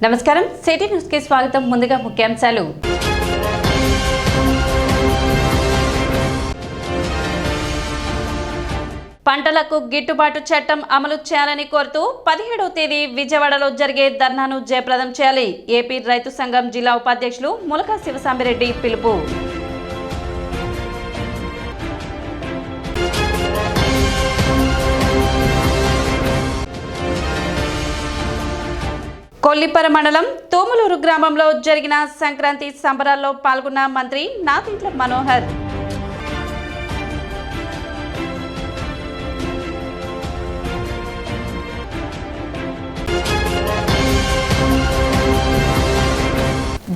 నమస్కారం city news కి స్వాగతం. ముందుగా ముఖ్యాంశాలు. పంటలకు గిట్టుబాటు చట్టం అమలు చేయాలని కోరుతూ 17వ తేదీ విజయవాడలో జరిగే ధర్నాను జయప్రదం చేయాలి. ఏపీ రైతు సంఘం జిల్లా ఉపాధ్యక్షులు ములక శివసాంబిరెడ్డి పిలుపు. కొల్లిపర మండలం తూములూరు గ్రామంలో జరిగిన సంక్రాంతి సంబరాల్లో పాల్గొన్న మంత్రి నాదెండ్ల మనోహర్.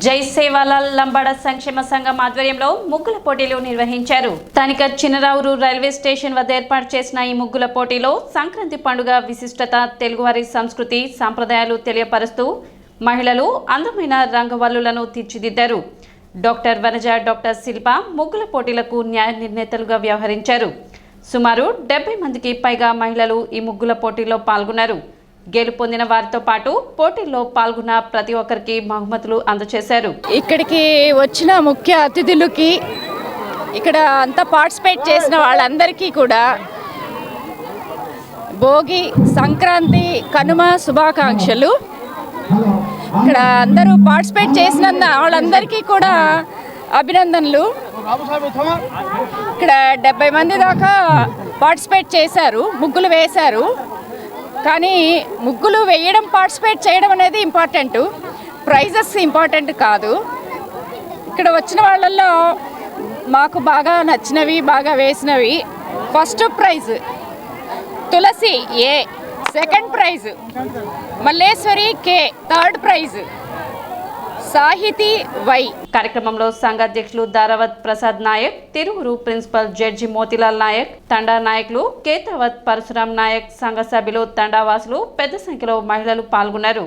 జై సేవాలాల్ లంబాడ సంక్షేమ సంఘం ఆధ్వర్యంలో ముగ్గుల పోటీలు నిర్వహించారు. స్థానిక చిన్నరావురు రైల్వే స్టేషన్ వద్ద ఏర్పాటు చేసిన ఈ ముగ్గుల పోటీలో సంక్రాంతి పండుగ విశిష్టత, తెలుగువారి సంస్కృతి సంప్రదాయాలు తెలియపరుస్తూ మహిళలు అందమైన రంగవల్లులను తీర్చిదిద్దారు. డాక్టర్ వనజ, డాక్టర్ శిల్ప ముగ్గుల పోటీలకు న్యాయ నిర్ణేతలుగా వ్యవహరించారు. సుమారు 70 మందికి పైగా మహిళలు ఈ ముగ్గుల పోటీలో పాల్గొన్నారు. గెలుపొందిన వారితో పాటు పోటీల్లో పాల్గొన్న ప్రతి ఒక్కరికి బహుమతులు అందజేశారు. ఇక్కడికి వచ్చిన ముఖ్య అతిథులకి, ఇక్కడ అంతా పార్టిసిపేట్ చేసిన వాళ్ళందరికీ కూడా భోగి, సంక్రాంతి, కనుమ శుభాకాంక్షలు. ఇక్కడ అందరూ పార్టిసిపేట్ చేసిన వాళ్ళందరికీ కూడా అభినందనలు. ఇక్కడ 70 మంది దాకా పార్టిసిపేట్ చేశారు, ముగ్గులు వేశారు. కానీ ముగ్గులు వేయడం, పార్టిసిపేట్ చేయడం అనేది ఇంపార్టెంట్, ప్రైజెస్ ఇంపార్టెంట్ కాదు. ఇక్కడ వచ్చిన వాళ్ళల్లో మాకు బాగా నచ్చినవి, బాగా వేసినవి, ఫస్ట్ ప్రైజ్ తులసి ఏ, సెకండ్ ప్రైజ్ మల్లేశ్వరి కే, థర్డ్ ప్రైజ్ సాహితీ వై. కార్యక్రమంలో సంఘ అధ్యక్షులు దారావత్ ప్రసాద్ నాయక్, తిరువురు ప్రిన్సిపల్ జడ్జి మోతిలాల్ నాయక్, తండా నాయకులు కేతావత్ పరశురాం నాయక్, సంఘ సభ్యులు, తండావాసులు పెద్ద సంఖ్యలో మహిళలు పాల్గొన్నారు.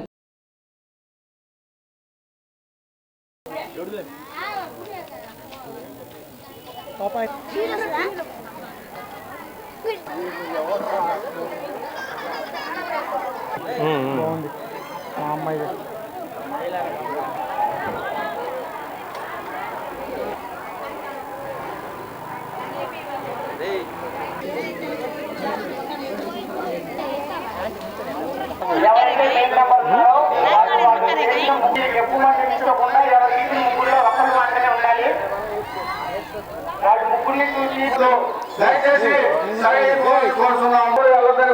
దయచేసి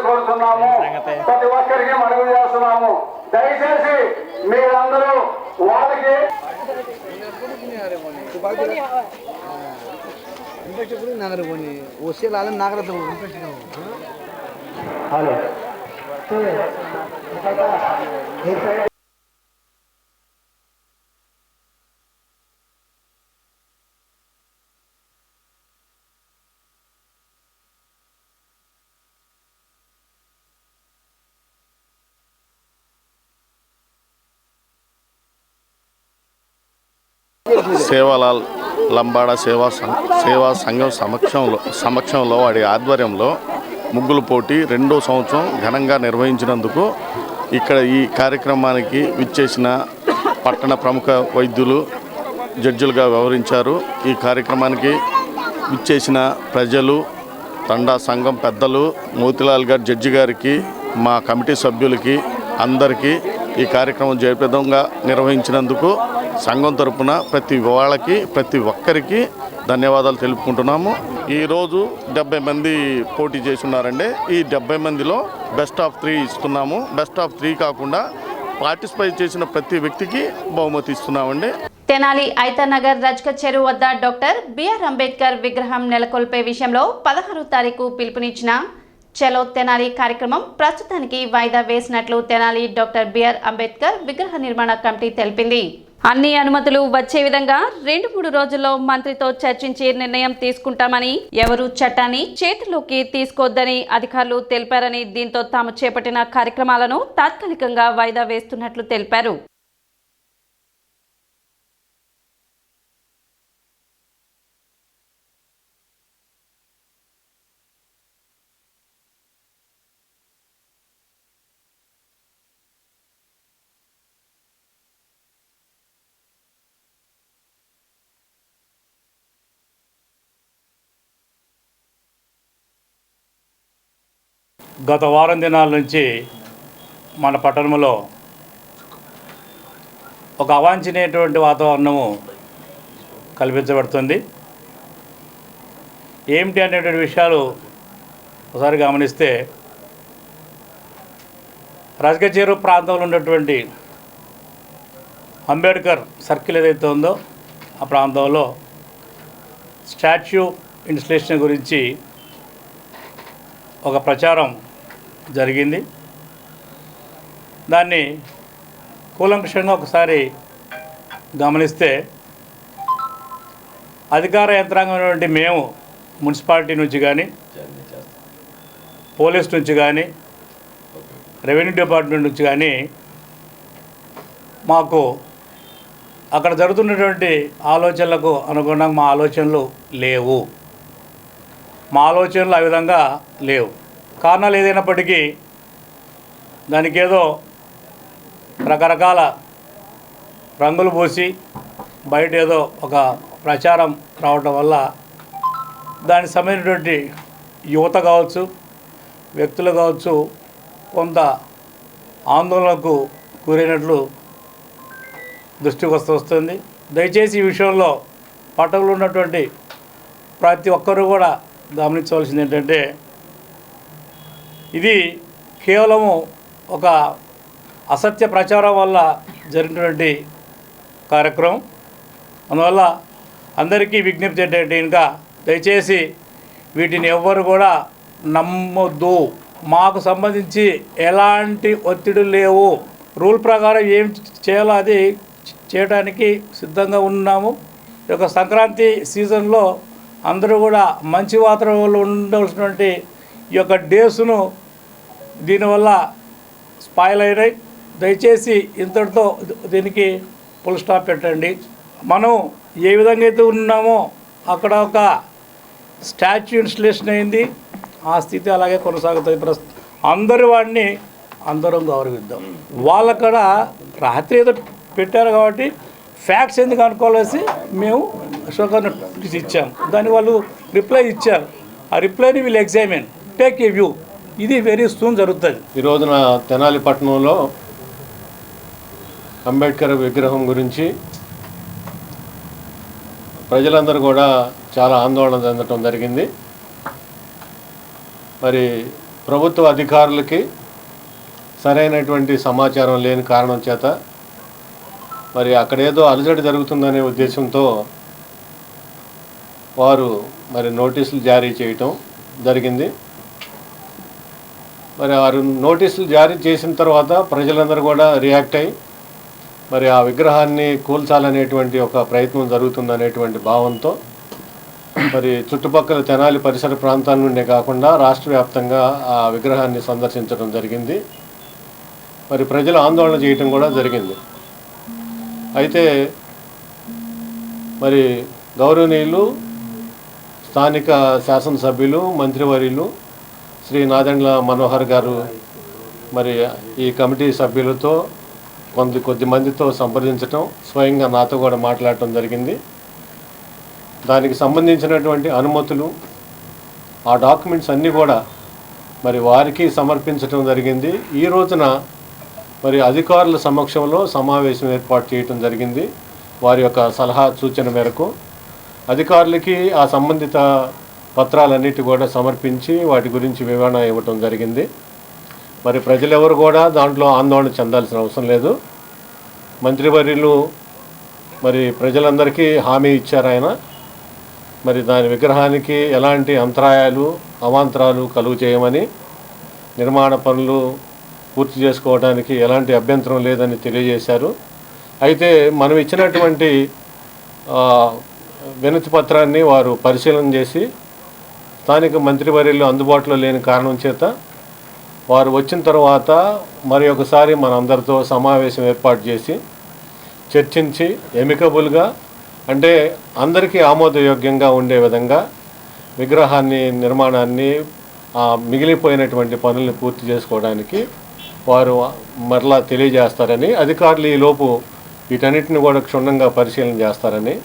కోరుతున్నాము, ప్రతి ఒక్కరికి మనవి చేస్తున్నాము. దయచేసి మీరందరూ వాళ్ళకి సేవాలాల్ లంబాడ సేవా సంఘం సమక్షంలో వాడి ఆధ్వర్యంలో ముగ్గుల పోటీ 2వ సంవత్సరం ఘనంగా నిర్వహించినందుకు ఇక్కడ ఈ కార్యక్రమానికి విచ్చేసిన పట్టణ ప్రముఖ వైద్యులు జడ్జిలుగా వ్యవహరించారు. ఈ కార్యక్రమానికి విచ్చేసిన ప్రజలు, తండా సంఘం పెద్దలు, మోతిలాల్ గారు జడ్జి గారికి, మా కమిటీ సభ్యులకి అందరికీ ఈ కార్యక్రమం జయప్రదంగా నిర్వహించినందుకు సంఘం తరపున ప్రతి వాళ్ళకి, ప్రతి ఒక్కరికి ధన్యవాదాలు తెలుపుకుంటున్నాము. ఈరోజు 70 మంది పోటీ చేసి ఉన్నారండి. ఈ 70 మందిలో బెస్ట్ ఆఫ్ 3 ఇస్తున్నాము. బెస్ట్ ఆఫ్ 3 కాకుండా పార్టిసిపేట్ చేసిన ప్రతి వ్యక్తికి బహుమతి ఇస్తున్నామండి. తెనాలి ఐతనగర్ రజక చెరువు వద్ద డాక్టర్ బిఆర్ అంబేద్కర్ విగ్రహం నెలకొల్పే విషయంలో 16వ తారీఖు పిలుపునిచ్చిన చలో తెనాలి కార్యక్రమం ప్రస్తుతానికి వాయిదా వేసినట్లు తెనాలి డాక్టర్ బిఆర్ అంబేద్కర్ విగ్రహ నిర్మాణ కమిటీ తెలిపింది. అన్ని అనుమతులు వచ్చే విధంగా 2-3 రోజుల్లో మంత్రితో చర్చించి నిర్ణయం తీసుకుంటామని, ఎవరు చట్టాన్ని చేతిలోకి తీసుకోవద్దని అధికారులు తెలిపారని, దీంతో తాము చేపట్టిన కార్యక్రమాలను తాత్కాలికంగా వాయిదా వేస్తున్నట్లు తెలిపారు. గత వారం దినాల నుంచి మన పట్టణంలో ఒక అవాంఛనీయటువంటి వాతావరణము కల్పించబడుతుంది. ఏమిటి అనేటువంటి విషయాలు ఒకసారి గమనిస్తే, రాజకచేరు ప్రాంతంలో ఉన్నటువంటి అంబేద్కర్ సర్కిల్ ఏదైతే ఉందో ఆ ప్రాంతంలో స్టాచ్యూ ఇన్స్టలేషన్ గురించి ఒక ప్రచారం జరిగింది. దాన్ని కూలంకషంగా ఒకసారి గమనిస్తే, అధికార యంత్రాంగం మేము మున్సిపాలిటీ నుంచి కానీ, పోలీస్ నుంచి కానీ, రెవెన్యూ డిపార్ట్మెంట్ నుంచి కానీ మాకు అక్కడ జరుగుతున్నటువంటి ఆలోచనలకు అనుగుణంగా మా ఆలోచనలు లేవు. మా ఆలోచనలు ఆ విధంగా లేవు. కారణాలు ఏదైనప్పటికీ దానికి ఏదో రకరకాల రంగులు పూసి బయట ఏదో ఒక ప్రచారం రావటం వల్ల దానికి సంబంధించినటువంటి యువత కావచ్చు, వ్యక్తులు కావచ్చు, కొంత ఆందోళనకు గురైనట్లు దృష్టికి వస్తుంది. దయచేసి ఈ విషయంలో పట్టణంలో ఉన్నటువంటి ప్రతి ఒక్కరూ కూడా గమనించవలసింది ఏంటంటే, ఇది కేవలము ఒక అసత్య ప్రచారం వల్ల జరిగినటువంటి కార్యక్రమం. అందువల్ల అందరికీ విజ్ఞప్తి ఏంటంటే, ఇంకా దయచేసి వీటిని ఎవ్వరు కూడా నమ్మొద్దు. మాకు సంబంధించి ఎలాంటి ఒత్తిడి లేవు. రూల్ ప్రకారం ఏం చేయాలో అది చేయడానికి సిద్ధంగా ఉన్నాము. ఈ యొక్క సంక్రాంతి సీజన్లో అందరూ కూడా మంచి వాతావరణంలో ఉండవలసినటువంటి ఈ యొక్క డేస్ను దీనివల్ల స్పాయిల్ అయినాయి. దయచేసి ఇంతటితో దీనికి ఫుల్ స్టాప్ పెట్టండి. మనం ఏ విధంగా అయితే ఉన్నామో అక్కడ ఒక స్టాచ్యూ ఇన్స్టలేషన్ అయింది, ఆ స్థితి అలాగే కొనసాగుతుంది. అందరి వాడిని అందరం గౌరవిద్దాం. వాళ్ళక్కడ రాత్రి ఏదో పెట్టారు కాబట్టి ఫ్యాక్ట్స్ ఎందుకు అనుకోవాల్సి మేము అశోక నోటీస్ ఇచ్చాం. దాన్ని వాళ్ళు రిప్లై ఇచ్చారు. ఆ రిప్లైని వీళ్ళు ఎగ్జామిన్ టేక్ ఏ వ్యూ. ఇది వెరీ సూన్ జరుగుతుంది. ఈ రోజున తెనాలి పట్టణంలో అంబేద్కర్ విగ్రహం గురించి ప్రజలందరూ కూడా చాలా ఆందోళన చెందడం జరిగింది. మరి ప్రభుత్వ అధికారులకి సరైనటువంటి సమాచారం లేని కారణం చేత మరి అక్కడేదో అలజడి జరుగుతుందనే ఉద్దేశంతో వారు మరి నోటీసులు జారీ చేయటం జరిగింది. మరి వారు నోటీసులు జారీ చేసిన తర్వాత ప్రజలందరూ కూడా రియాక్ట్ అయ్యి మరి ఆ విగ్రహాన్ని కూల్చాలనేటువంటి ఒక ప్రయత్నం జరుగుతుందనేటువంటి భావంతో మరి చుట్టుపక్కల తెనాలి పరిసర ప్రాంతాల నుండే కాకుండా రాష్ట్ర వ్యాప్తంగా ఆ విగ్రహాన్ని సందర్శించడం జరిగింది. మరి ప్రజలు ఆందోళన చేయటం కూడా జరిగింది. అయితే మరి గౌరవనీయులు స్థానిక శాసనసభ్యులు మంత్రివర్యులు శ్రీ నాదెండ్ల మనోహర్ గారు మరి ఈ కమిటీ సభ్యులతో కొద్ది మందితో సంప్రదించటం, స్వయంగా నాతో కూడా మాట్లాడటం జరిగింది. దానికి సంబంధించినటువంటి అనుమతులు, ఆ డాక్యుమెంట్స్ అన్నీ కూడా మరి వారికి సమర్పించడం జరిగింది. ఈ రోజున మరి అధికారుల సమక్షంలో సమావేశం ఏర్పాటు చేయడం జరిగింది. వారి యొక్క సలహా సూచన మేరకు అధికారులకి ఆ సంబంధిత పత్రాలన్నిటి కూడా సమర్పించి వాటి గురించి వివరణ ఇవ్వటం జరిగింది. మరి ప్రజలెవరు కూడా దాంట్లో ఆందోళన చెందాల్సిన అవసరం లేదు. మంత్రివర్యులు మరి ప్రజలందరికీ హామీ ఇచ్చారు. ఆయన మరి దాని విగ్రహానికి ఎలాంటి అంతరాయాలు అవాంతరాలు కలుగు చేయమని, నిర్మాణ పనులు పూర్తి చేసుకోవడానికి ఎలాంటి అభ్యంతరం లేదని తెలియజేశారు. అయితే మనం ఇచ్చినటువంటి వినతి పత్రాన్ని వారు పరిశీలన చేసి స్థానిక మంత్రివర్యులు అందుబాటులో లేని కారణం చేత వారు వచ్చిన తర్వాత మరి ఒకసారి మనందరితో సమావేశం ఏర్పాటు చేసి చర్చించి ఎమికబుల్గా, అంటే అందరికీ ఆమోదయోగ్యంగా ఉండే విధంగా విగ్రహాన్ని నిర్మాణాన్ని మిగిలిపోయినటువంటి పనుల్ని పూర్తి చేసుకోవడానికి వారు మరలా తెలియజేస్తారని, అధికారులు ఈలోపు వీటన్నిటిని కూడా క్షుణ్ణంగా పరిశీలన చేస్తారని,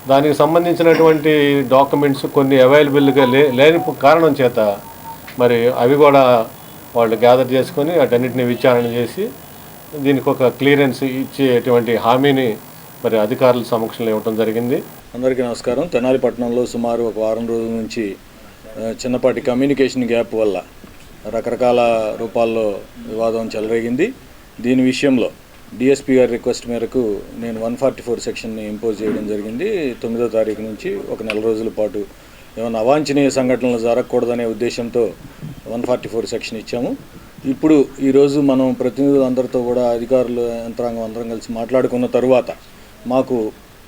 దానికి సంబంధించినటువంటి డాక్యుమెంట్స్ కొన్ని అవైలబుల్గా లేని కారణం చేత మరి అవి కూడా వాళ్ళు గ్యాదర్ చేసుకొని వాటన్నిటిని విచారణ చేసి దీనికి ఒక క్లియరెన్స్ ఇచ్చేటువంటి హామీని మరి అధికారుల సమక్షంలో ఇవ్వడం జరిగింది. అందరికీ నమస్కారం. తెనాలి పట్టణంలో సుమారు ఒక వారం రోజుల నుంచి చిన్నపాటి కమ్యూనికేషన్ గ్యాప్ వల్ల రకరకాల రూపాల్లో వివాదం చెలరేగింది. దీని విషయంలో డిఎస్పీ గారి రిక్వెస్ట్ మేరకు నేను 144 సెక్షన్ని ఇంపోజ్ చేయడం జరిగింది. 9వ తారీఖు నుంచి ఒక నెల రోజుల పాటు ఏమైనా అవాంఛనీయ సంఘటనలు జరగకూడదనే ఉద్దేశంతో 144 సెక్షన్ ఇచ్చాము. ఇప్పుడు ఈరోజు మనం ప్రతినిధులందరితో కూడా అధికారులు యంత్రాంగం అందరం కలిసి మాట్లాడుకున్న తరువాత మాకు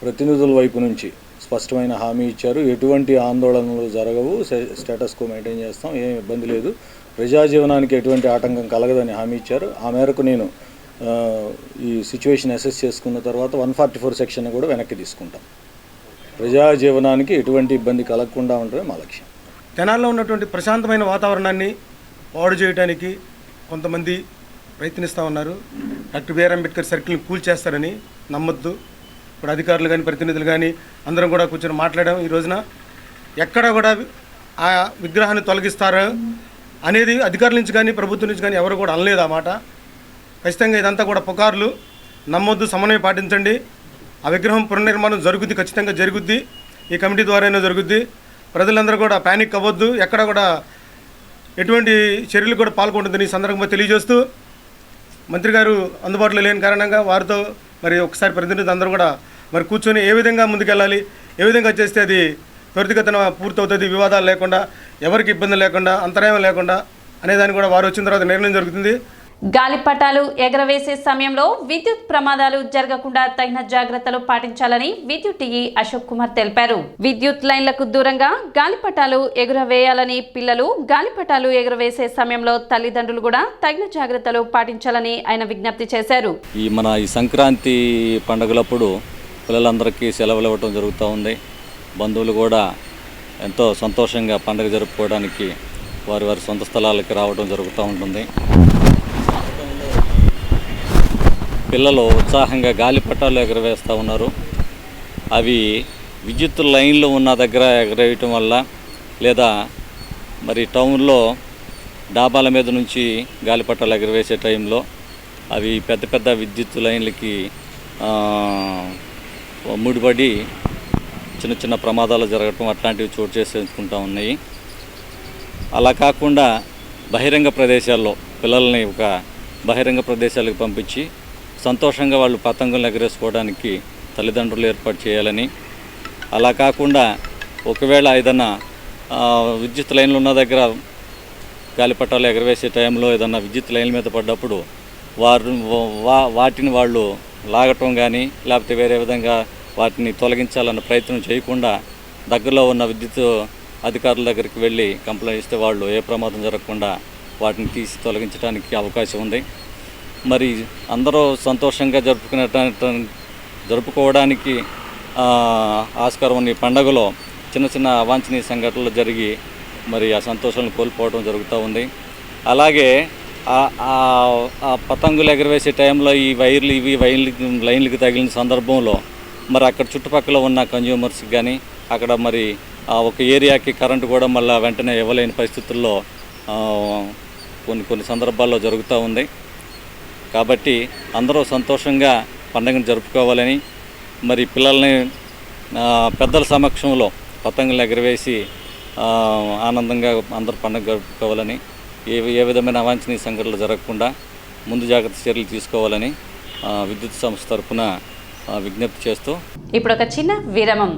ప్రతినిధుల వైపు నుంచి స్పష్టమైన హామీ ఇచ్చారు. ఎటువంటి ఆందోళనలు జరగవు, స్టేటస్ కో మెయింటైన్ చేస్తాం, ఏం ఇబ్బంది లేదు, ప్రజాజీవనానికి ఎటువంటి ఆటంకం కలగదని హామీ ఇచ్చారు. ఆ మేరకు నేను ఈ సిచ్యువేషన్ అసెస్ చేసుకున్న తర్వాత 144 సెక్షన్ కూడా వెనక్కి తీసుకుంటాం. ప్రజాజీవనానికి ఎటువంటి ఇబ్బంది కలగకుండా ఉండడమే మా లక్ష్యం. తెనాల్లో ఉన్నటువంటి ప్రశాంతమైన వాతావరణాన్ని పాడు చేయడానికి కొంతమంది ప్రయత్నిస్తూ ఉన్నారు. డాక్టర్ బిఆర్ అంబేద్కర్ సర్కిల్ని కూల్చేస్తారని నమ్మొద్దు. ఇప్పుడు అధికారులు కానీ ప్రతినిధులు కానీ అందరం కూడా కూర్చొని మాట్లాడాం. ఈ రోజున ఎక్కడ కూడా ఆ విగ్రహాన్ని తొలగిస్తారు అనేది అధికారుల నుంచి కానీ ప్రభుత్వం నుంచి కానీ ఎవరు కూడా అనలేదు. ఆ మాట ఖచ్చితంగా ఇదంతా కూడా పుకార్లు, నమ్మొద్దు, సమన్వయం పాటించండి. ఆ విగ్రహం పునర్నిర్మాణం జరుగుద్ది, ఖచ్చితంగా జరుగుద్ది. ఈ కమిటీ ద్వారానే జరుగుద్ది. ప్రజలందరూ కూడా ప్యానిక్ అవ్వద్దు, ఎక్కడ కూడా ఎటువంటి చర్యలు కూడా పాల్గొంటుందని ఈ సందర్భంగా తెలియజేస్తూ, మంత్రి గారు అందుబాటులో లేని కారణంగా వారితో మరి ఒకసారి ప్రతినిధులు అందరూ కూడా మరి కూర్చొని ఏ విధంగా ముందుకెళ్ళాలి, ఏ విధంగా చేస్తే అది త్వరితగతిన పూర్తవుతుంది, వివాదాలు లేకుండా, ఎవరికి ఇబ్బంది లేకుండా, అంతరాయం లేకుండా అనేదాన్ని కూడా వారు వచ్చిన తర్వాత నిర్ణయం జరుగుతుంది. గాలిపటాలు ఎగరవేసే సమయంలో విద్యుత్ ప్రమాదాలు జరగకుండా తగిన జాగ్రత్తలు పాటించాలని విద్యుత్ టీఈ అశోక్ కుమార్ తెలిపారు. విద్యుత్ లైన్లకు దూరంగా గాలిపటాలు ఎగురవేయాలని, పిల్లలు గాలిపటాలు ఎగురవేసే సమయంలో తల్లిదండ్రులు కూడా తగిన జాగ్రత్తలు పాటించాలని ఆయన విజ్ఞప్తి చేశారు. ఈ సంక్రాంతి పండుగలప్పుడు పిల్లలందరికీ సెలవులు ఇవ్వటం జరుగుతూ ఉంది. బంధువులు కూడా ఎంతో సంతోషంగా పండుగ జరుపుకోవడానికి వారి వారి సొంత స్థలాలకి రావడం జరుగుతూ ఉంటుంది. పిల్లలు ఉత్సాహంగా గాలిపటాలు ఎగరవేస్తూ ఉన్నారు. అవి విద్యుత్ లైన్లు ఉన్న దగ్గర ఎగరేయటం వల్ల, లేదా మరి టౌన్లో డాబాల మీద నుంచి గాలిపటాలు ఎగరవేసే టైంలో అవి పెద్ద పెద్ద విద్యుత్ లైన్లకి ముడిపడి చిన్న చిన్న ప్రమాదాలు జరగటం అట్లాంటివి చోటు చేసుకుంటూ ఉన్నాయి. అలా కాకుండా బహిరంగ ప్రదేశాల్లో పిల్లల్ని ఒక బహిరంగ ప్రదేశాలకు పంపించి సంతోషంగా వాళ్ళు పతంగులను ఎగరేసుకోవడానికి తల్లిదండ్రులు ఏర్పాటు చేయాలని, అలా కాకుండా ఒకవేళ ఏదన్నా విద్యుత్ లైన్లు ఉన్న దగ్గర గాలిపటాలు ఎగరవేసే టైంలో ఏదన్నా విద్యుత్ లైన్ల మీద పడ్డప్పుడు వాటిని వాళ్ళు లాగటం కానీ లేకపోతే వేరే విధంగా వాటిని తొలగించాలన్న ప్రయత్నం చేయకుండా దగ్గరలో ఉన్న విద్యుత్ అధికారుల దగ్గరికి వెళ్ళి కంప్లైంట్ ఇస్తే వాళ్ళు ఏ ప్రమాదం జరగకుండా వాటిని తీసి తొలగించడానికి అవకాశం ఉంది. మరి అందరూ సంతోషంగా జరుపుకోవడానికి ఆస్కారం ఉన్న ఈ పండుగలో చిన్న చిన్న అవాంఛనీయ సంఘటనలు జరిగి మరి ఆ సంతోషాలను కోల్పోవడం జరుగుతూ ఉంది. అలాగే ఆ పతంగులు ఎగరవేసే టైంలో ఈ లైన్లకి తగిలిన సందర్భంలో మరి అక్కడ చుట్టుపక్కల ఉన్న కన్జ్యూమర్స్కి కానీ అక్కడ మరి ఒక ఏరియాకి కరెంటు కూడా మళ్ళీ వెంటనే ఇవ్వలేని పరిస్థితుల్లో కొన్ని సందర్భాల్లో జరుగుతూ ఉంది. కాబట్టి అందరూ సంతోషంగా పండుగను జరుపుకోవాలని, మరి పిల్లల్ని పెద్దల సమక్షంలో పతంగులు ఎగరవేసి ఆనందంగా అందరూ పండుగ జరుపుకోవాలని, ఏ విధమైన అవాంఛనీయ సంఘటనలు జరగకుండా ముందు జాగ్రత్త చర్యలు తీసుకోవాలని విద్యుత్ సంస్థ తరఫున విజ్ఞప్తి చేస్తూ ఇప్పుడు ఒక చిన్న విరామం.